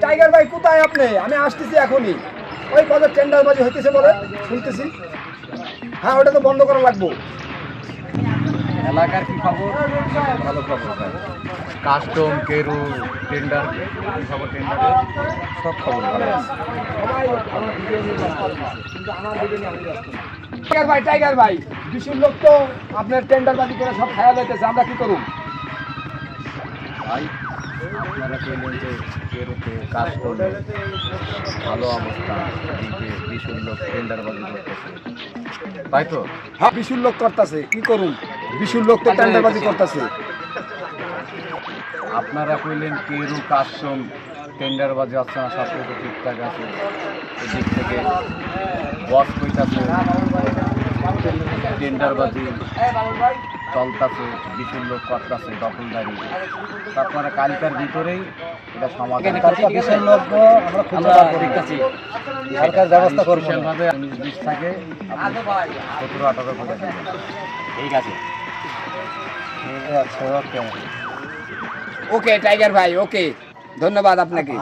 Tiger ভাই কোথায় আপনি? আমি আসতেছি এখনই। ওই কত টেন্ডারবাজি হইতেছে বলে শুনতেছি। হ্যাঁ, ওটা তো বন্ধ করা লাগবে। এলাকার কি খবর? ভালো খবর ভাই। কাস্টম কেরু টেন্ডার কি খবর? টেন্ডারে সব খবর ভালো আছে। সবাই আমার ভিডিও নিয়ে ব্যস্ত আছে, কিন্তু আমার ভিডিও নিয়ে আমি ব্যস্ত না। টাইগার ভাই বিশুর লোক তো আপনার টেন্ডারবাজি করে সব খায়া যাইতেছে, আমরা কি করুন? ভাই আপনারা পেলেন যে কেরুতে কাস্টমে ভালো অবস্থা, এদিকে বিশুর লোক টেন্ডারবাজি করতেছে, তাই তো? হ্যাঁ, বিশুর লোক করতেছে, কি করুন? বিশুর লোক তো টেন্ডারবাজি করতেছে। আপনারা কইলেন কেরু কাস্টম টেন্ডারবাজি আসছে না, সব কিছু ঠিকঠাক আছে। এদিক থেকে বস কইতাছে টেন্ডারবাজি চলতেছে, বিশুর লোক করতেছে দখলদারি। আপনারা কালকার ভিতরেই এটা সমাধান বিশুর লোক আমরা দেখতেছি, সরকার ব্যবস্থা করবে। বিশালভাবে 19-20 থাকে 17-18 করে দেবেন। ঠিক আছে, ওকে টাইগার ভাই, ওকে, ধন্যবাদ আপনাকে।